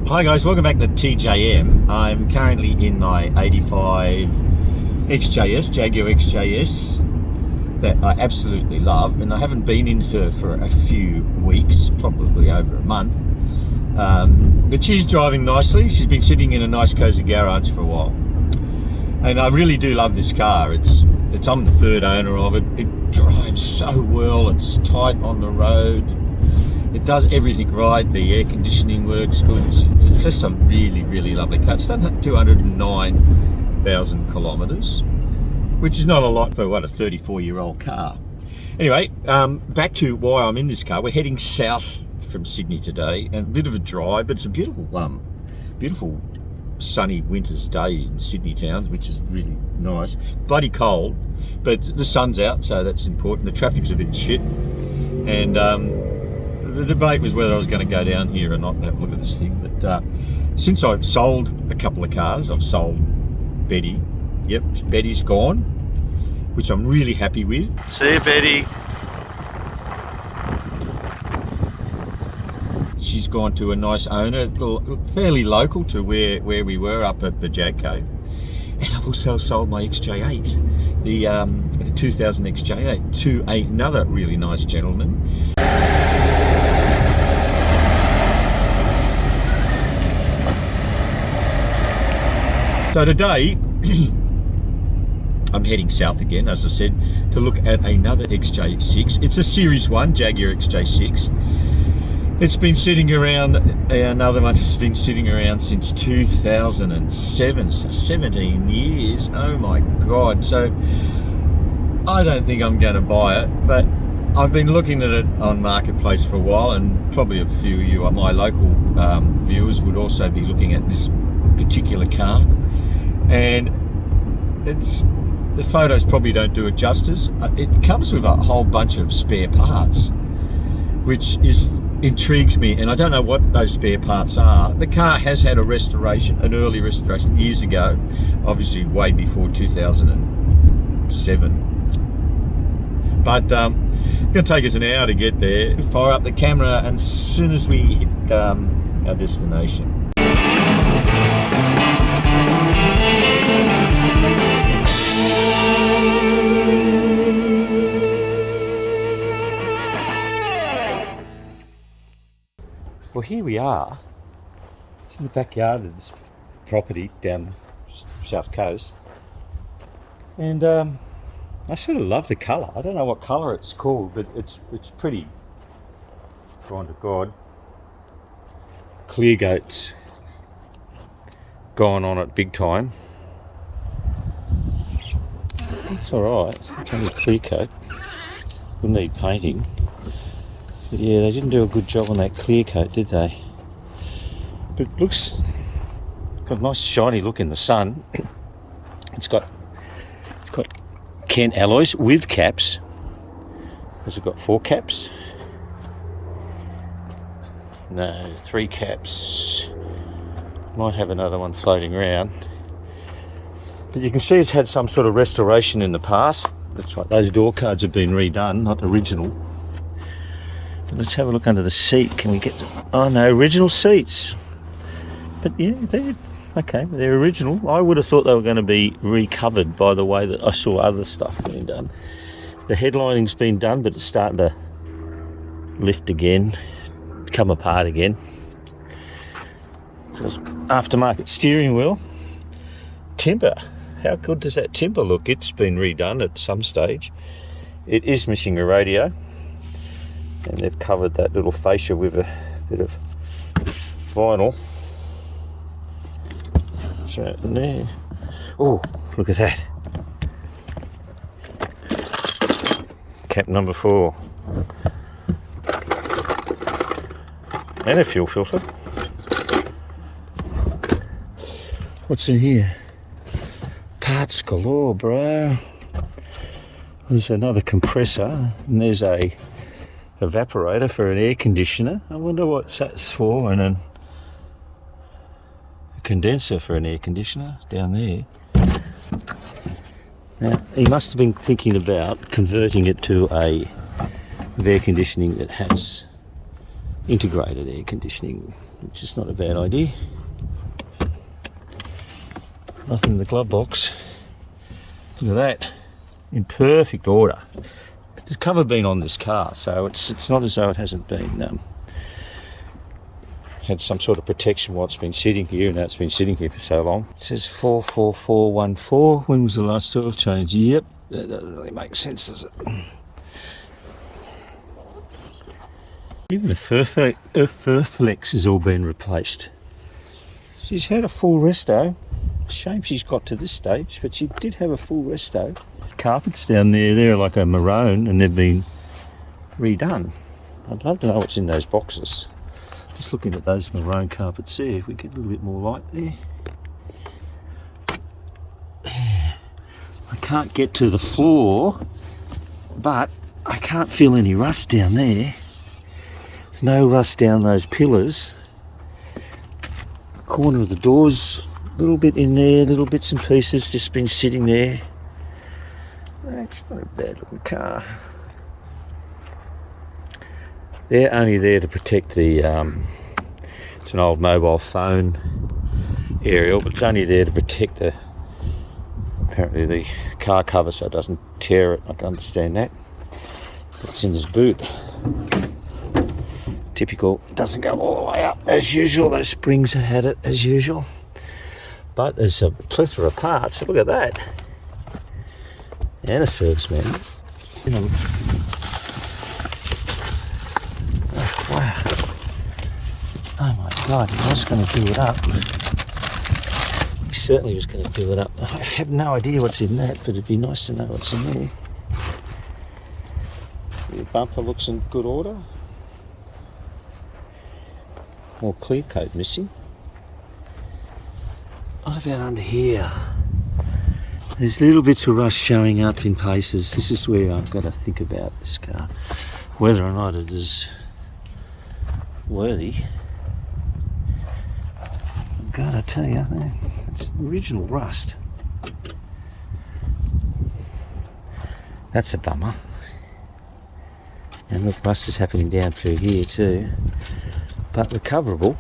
Hi guys, welcome back to TJM. I'm currently in my 85 XJS, Jaguar XJS, that I absolutely love, and I haven't been in her for a few weeks, probably over a month. But she's driving nicely. She's been sitting in a nice cozy garage for a while. And I really do love this car. I'm the third owner of it. It drives so well, it's tight on the road. It does everything right. The air conditioning works good. It's just a really, really lovely car. It's done 209,000 kilometres, which is not a lot for what, a 34-year-old car. Anyway, back to why I'm in this car. We're heading south from Sydney today, and a bit of a drive, but it's a beautiful, beautiful sunny winter's day in Sydney town, which is really nice. Bloody cold, but the sun's out, so that's important. The traffic's a bit shit, and the debate was whether I was going to go down here or not and have a look at this thing. But since I've sold a couple of cars, I've sold Betty. Yep, Betty's gone, which I'm really happy with. See you, Betty. She's gone to a nice owner, fairly local to where we were up at the Jag Cave. And I've also sold my XJ8, the 2000 XJ8, to another really nice gentleman. So today, I'm heading south again, as I said, to look at another XJ6. It's a Series 1 Jaguar XJ6. It's been sitting around, another one has been sitting around since 2007, so 17 years, oh my God. So I don't think I'm going to buy it, but I've been looking at it on Marketplace for a while, and probably a few of you, my local viewers, would also be looking at this particular car. And the photos probably don't do it justice. It comes with a whole bunch of spare parts, which intrigues me, and I don't know what those spare parts are. The car has had a restoration, an early restoration years ago, obviously way before 2007. But it's going to take us an hour to get there. Fire up the camera, and as soon as we hit our destination. Well, here we are. It's in the backyard of this property down the south coast, and I sort of love the colour. I don't know what colour it's called, but it's pretty. Drawn to God. Clear goats gone on it big time. It's all right. It's only clear coat. We'll need painting. But yeah, they didn't do a good job on that clear coat, did they? But it looks got a nice shiny look in the sun. It's got Kent alloys with caps. Has it got 4 caps? No, 3 caps. Might have another one floating around. But you can see it's had some sort of restoration in the past. That's right, those door cards have been redone, not original. Let's have a look under the seat. Can we get to, oh no, original seats. But yeah, they're original. I would have thought they were going to be recovered by the way that I saw other stuff being done. The headlining's been done, but it's starting to lift again, come apart again. So aftermarket steering wheel. Timber. How good does that timber look? It's been redone at some stage. It is missing a radio. And they've covered that little fascia with a bit of vinyl. So there. Oh, look at that. Cap number 4. And a fuel filter. What's in here? Parts galore, bro. There's another compressor, and there's a evaporator for an air conditioner. I wonder what that's for, and then a condenser for an air conditioner down there. Now, he must have been thinking about converting it to with air conditioning that has integrated air conditioning which is not a bad idea. Nothing in the glove box. Look at that, in perfect order. There's cover been on this car, so it's not as though it hasn't been had some sort of protection while it's been sitting here, and now it's been sitting here for so long. It says 44414. When was the last oil change? Yep, that doesn't really make sense, does it? Even the furflex has all been replaced. She's had a full resto. Shame she's got to this stage, but she did have a full resto. Carpets down there, they're like a maroon, and they've been redone. I'd love to know what's in those boxes. Just looking at those maroon carpets there, if we get a little bit more light there. I can't get to the floor, but I can't feel any rust down there. There's no rust down those pillars. Corner of the doors, a little bit in there, little bits and pieces just been sitting there. It's not a bad looking car. They're only there to protect the, it's an old mobile phone aerial, but it's only there to protect the, apparently the car cover so it doesn't tear it. I can understand that. It's in his boot. Typical, doesn't go all the way up as usual. Those springs have had it as usual. But there's a plethora of parts. Look at that. And a service manual. Oh, wow. Oh my God, he was going to do it up. He certainly was going to do it up. I have no idea what's in that, but it'd be nice to know what's in there. The bumper looks in good order. More clear coat missing. What about under here? There's little bits of rust showing up in places. This is where I've got to think about this car, whether or not it is worthy. God, I tell you, it's original rust. That's a bummer. And look, rust is happening down through here too. But recoverable.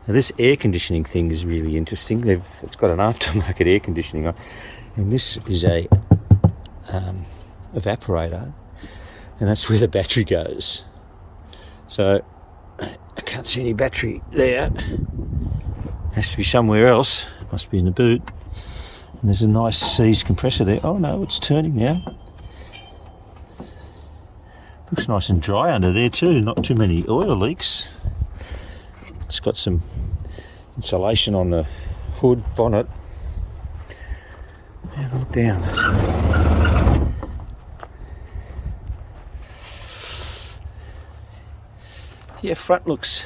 Now this air conditioning thing is really interesting. It's got an aftermarket air conditioning on, and this is a evaporator, and that's where the battery goes. So I can't see any battery there. Has to be somewhere else. Must be in the boot. And there's a nice seized compressor there. Oh no, it's turning now. Looks nice and dry under there too. Not too many oil leaks. It's got some insulation on the hood, bonnet. Have a look down. Yeah, front looks,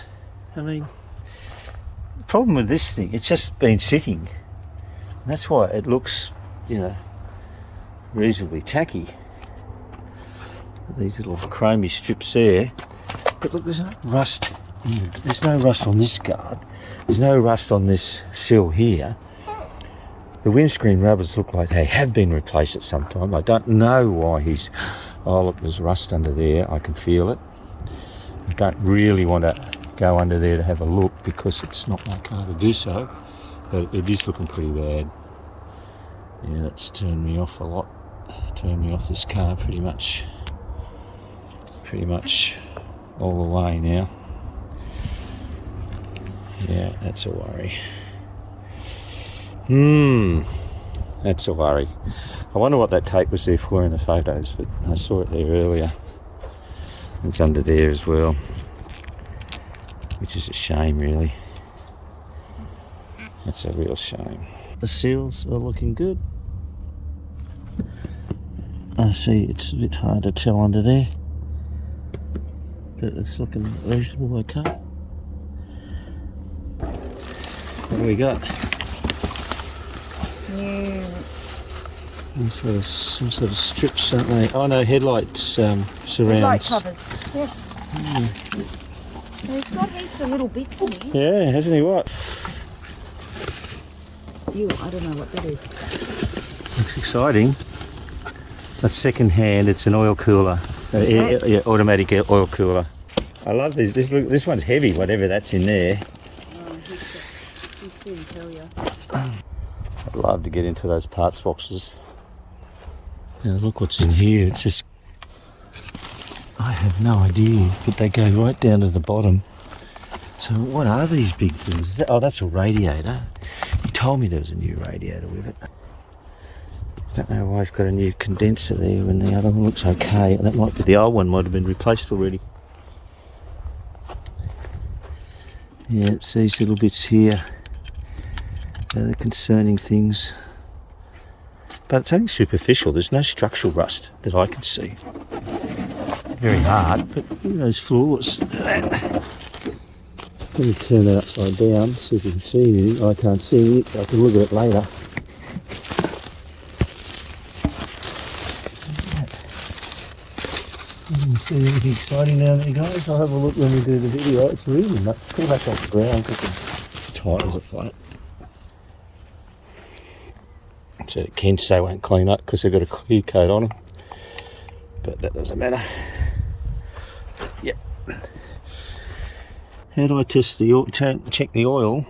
I mean, the problem with this thing, it's just been sitting. And that's why it looks, you know, reasonably tacky. These little chromey strips there. But look, there's no rust. There's no rust on this guard. There's no rust on this sill here. The windscreen rubbers look like they have been replaced at some time. I don't know why he's... Oh, look, there's rust under there. I can feel it. I don't really want to go under there to have a look because it's not my car to do so. But it is looking pretty bad. Yeah, that's turned me off a lot. Turned me off this car pretty much all the way now. Yeah, that's a worry. That's a worry. I wonder what that tape was there for in the photos, but I saw it there earlier. It's under there as well, which is a shame really. That's a real shame. The seals are looking good. I see it's a bit hard to tell under there, but it's looking reasonable okay. What do we got? Yeah. Some sort of strips, aren't they? Oh no, headlights surrounds. Light covers. Yeah. He's got heaps of little bits in here. Yeah, hasn't he? What? Ew, I don't know what that is. Looks exciting. That's second hand. It's an oil cooler, automatic oil cooler. I love these. This one's heavy, whatever that's in there. Oh, he'd soon tell you. I'd love to get into those parts boxes. Now look what's in here. It's just, I have no idea, but they go right down to the bottom. So what are these big things? Oh, that's a radiator. He told me there was a new radiator with it. Don't know why it's got a new condenser there when the other one looks okay. That might be, the old one might have been replaced already. Yeah, it's these little bits here. They're the concerning things. But it's only superficial. There's no structural rust that I can see. Very hard, but those floors. Let me turn that upside down, see if you can see anything. I can't see it, I can look at it later. You can see anything exciting down there, guys? I'll have a look when we do the video. It's really not pretty much off the ground because the tyres are flat. So the Kents, they won't clean up because they've got a clear coat on them. But that doesn't matter. Yep. How do I test the oil, check the oil?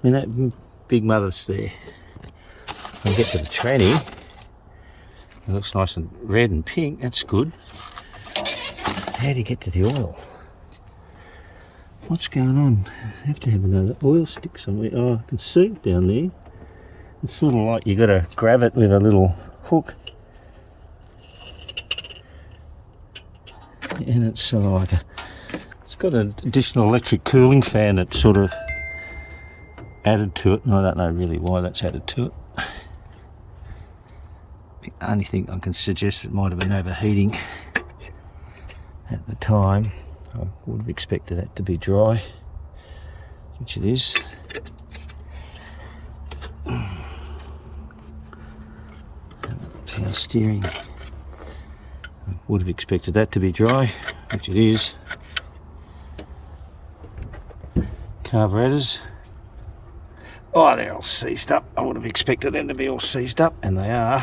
I mean, that big mother's there. I get to the tranny. It looks nice and red and pink. That's good. How do you get to the oil? What's going on? I have to have another oil stick somewhere. Oh, I can see it down there. It's sort of like you got to grab it with a little hook. And it's sort of like it's got an additional electric cooling fan that's sort of added to it, and I don't know really why that's added to it. The only thing I can suggest, it might have been overheating at the time. I would have expected that to be dry, which it is. Power steering. I would have expected that to be dry, which it is. Carburetors. Oh, they're all seized up. I would have expected them to be all seized up, and they are.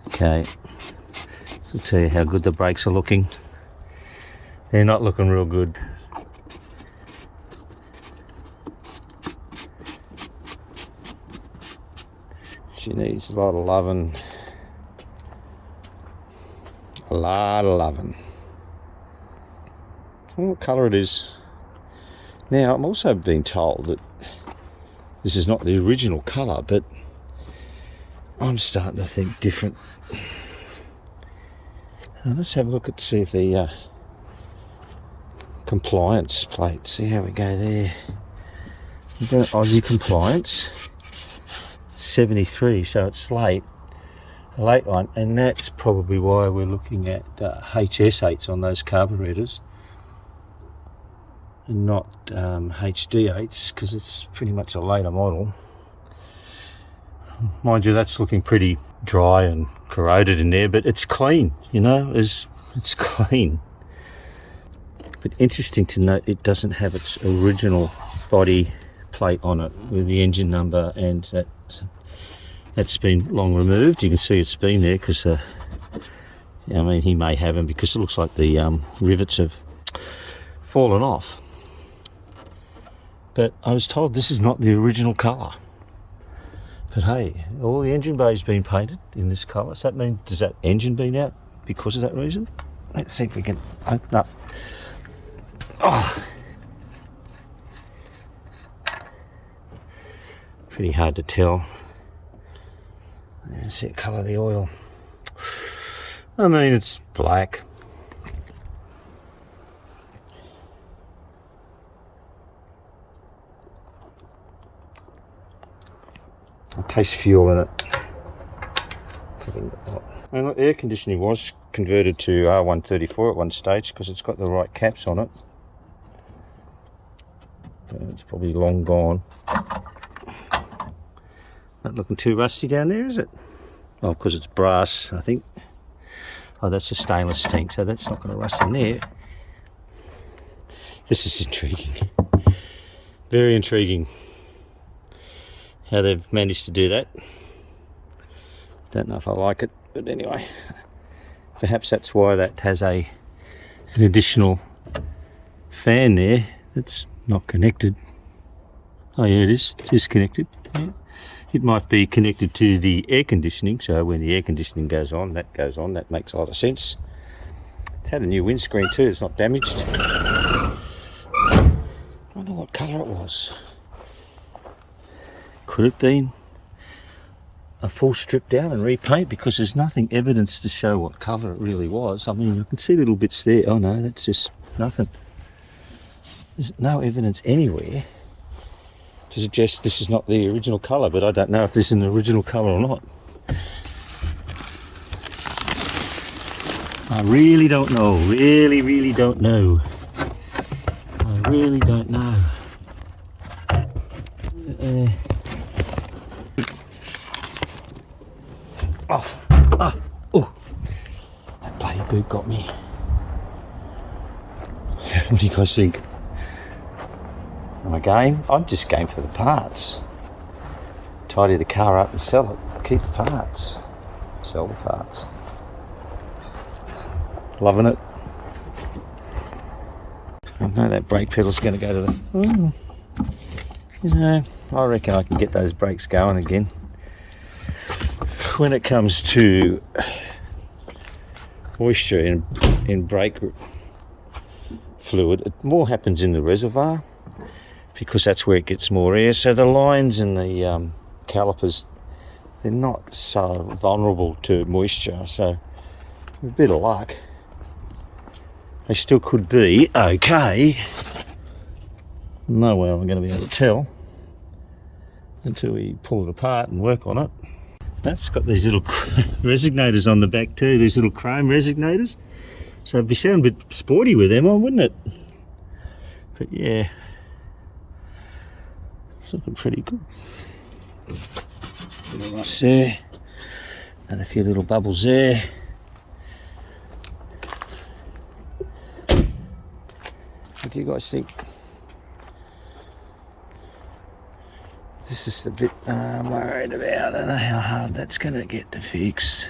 Okay, so I'll tell you how good the brakes are looking. They're not looking real good. She needs a lot of loving. A lot of loving. I don't know what colour it is. Now, I'm also being told that this is not the original colour, but I'm starting to think different. Now, let's have a look at see if the compliance plate. See how we go there. We've got Aussie compliance 73, so it's late, a late one, and that's probably why we're looking at HS8s on those carburetors and not HD8s, because it's pretty much a later model. Mind you, that's looking pretty dry and corroded in there, but it's clean, you know, it's clean. But interesting to note, it doesn't have its original body plate on it with the engine number, and that's been long removed. You can see it's been there because I mean, he may have them because it looks like the rivets have fallen off. But I was told this is not the original colour. But hey, all the engine bay's been painted in this colour. So that means, does that engine been out because of that reason? Let's see if we can open up. Oh, pretty hard to tell. Let's see the colour of the oil. I mean, it's black. I taste fuel in it. And look, air conditioning was converted to R134 at one stage because it's got the right caps on it. But it's probably long gone. Not looking too rusty down there, is it? Oh, because it's brass, I think. Oh, that's a stainless tank, so that's not going to rust in there. This is intriguing. Very intriguing. how they've managed to do that. Don't know if I like it, but anyway, perhaps that's why that has an additional fan there that's not connected. Oh yeah, it is connected. Yeah. It might be connected to the air conditioning, so when the air conditioning goes on, that makes a lot of sense. It's had a new windscreen too, it's not damaged. I wonder what colour it was. Could it have been a full strip down and repaint, because there's nothing evidence to show what colour it really was. I mean, you can see little bits there. Oh no, that's just nothing. There's no evidence anywhere to suggest this is not the original colour, but I don't know if this is an original colour or not. I really don't know. Really don't know. I really don't know. Oh, that bloody boot got me. What do you guys think? Am I game? I'm just game for the parts. Tidy the car up and sell it. Keep the parts. Sell the parts. Loving it. I know that brake pedal's going to go to the... you know, I reckon I can get those brakes going again. When it comes to moisture in brake fluid, it more happens in the reservoir, because that's where it gets more air. So the lines and the calipers, they're not so vulnerable to moisture. So with a bit of luck, they still could be okay. No way I'm going to be able to tell until we pull it apart and work on it. That's got these little resignators on the back too, these little chrome resignators. So it'd be sound a bit sporty with them on, wouldn't it? But yeah, it's looking pretty good. Bit of rust there, and a few little bubbles there. What do you guys think? This is the bit I'm worried about. I don't know how hard that's going to get to fix.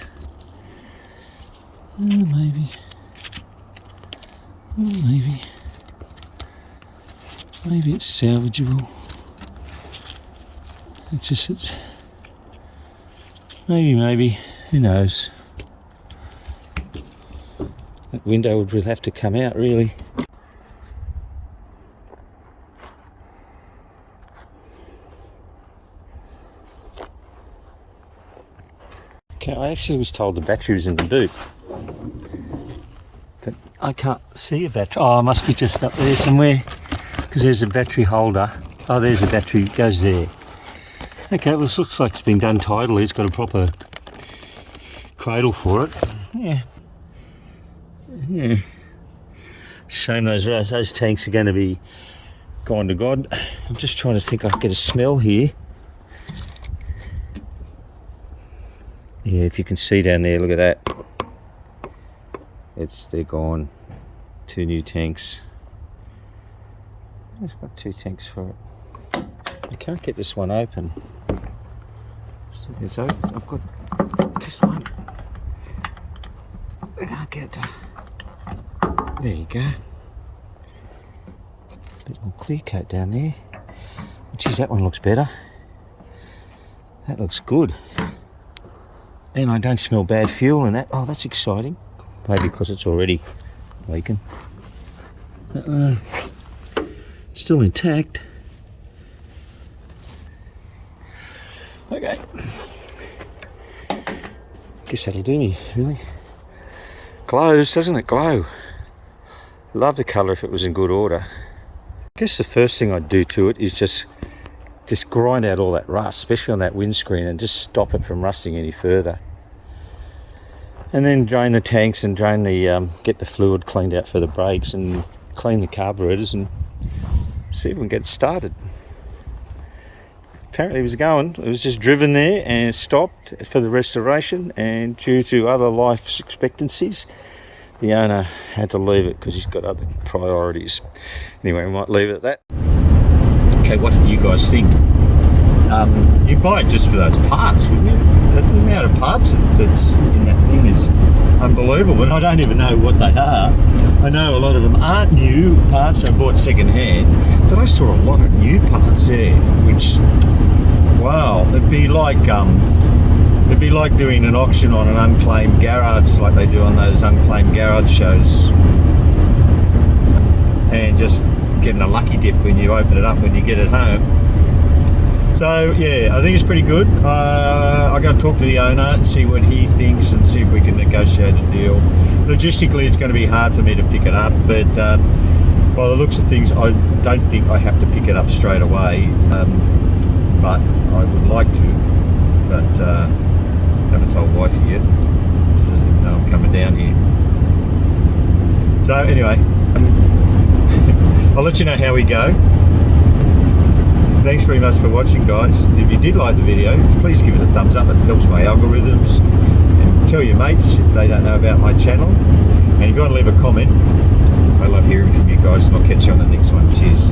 Maybe. Maybe it's salvageable. It's just... Maybe. Who knows? That window would have to come out, really. Okay, I actually was told the battery was in the boot, but I can't see a battery. Oh, it must be just up there somewhere, because there's a battery holder. Oh, there's a battery, it goes there. Okay, well, this looks like it's been done tidily. It's got a proper cradle for it. Yeah. Shame those tanks are going to be gone to God. I'm just trying to think I can get a smell here. Yeah, if you can see down there, look at that. They're gone. 2 new tanks. I've got 2 tanks for it. I can't get this one open. It's open. I've got this one. I can't get it. There you go. Bit more clear coat down there. Geez, that one looks better. That looks good. And I don't smell bad fuel in that. Oh, that's exciting. Maybe because it's already leaking. It's still intact. Okay. Guess that'll do me, really. Glows, doesn't it glow? Love the colour if it was in good order. I guess the first thing I'd do to it is just grind out all that rust, especially on that windscreen, and just stop it from rusting any further. And then drain the tanks and get the fluid cleaned out for the brakes and clean the carburetors and see if we can get it started. Apparently it was just driven there and stopped for the restoration, and due to other life expectancies, the owner had to leave it because he's got other priorities. Anyway, we might leave it at that. Okay, what do you guys think? you'd buy it just for those parts, wouldn't you? The amount of parts that's in that thing is unbelievable, and I don't even know what they are. I know a lot of them aren't new parts, I bought second hand, but I saw a lot of new parts there, which, wow, it'd be like doing an auction on an unclaimed garage, like they do on those unclaimed garage shows, and just getting a lucky dip when you open it up when you get it home. So yeah, I think it's pretty good. I'm going to talk to the owner and see what he thinks and see if we can negotiate a deal. Logistically, it's going to be hard for me to pick it up, but by the looks of things, I don't think I have to pick it up straight away. But I would like to, but haven't told wifey yet. She doesn't even know I'm coming down here. So anyway, I'll let you know how we go. Thanks very much for watching, guys. If you did like the video, please give it a thumbs up. It helps my algorithms. And tell your mates if they don't know about my channel. And if you want to leave a comment, I love hearing from you guys, and I'll catch you on the next one. Cheers.